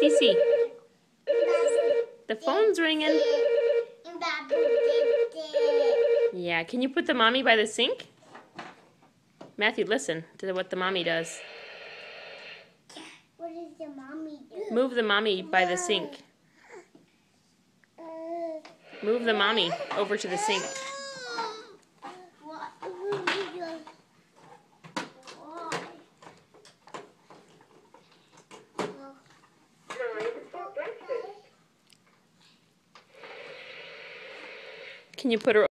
Cece? The phone's ringing. Yeah, can you put the mommy by the sink? Matthew, listen to what the mommy does. What does the mommy do? Move the mommy by the sink. Move the mommy over to the sink. Can you put her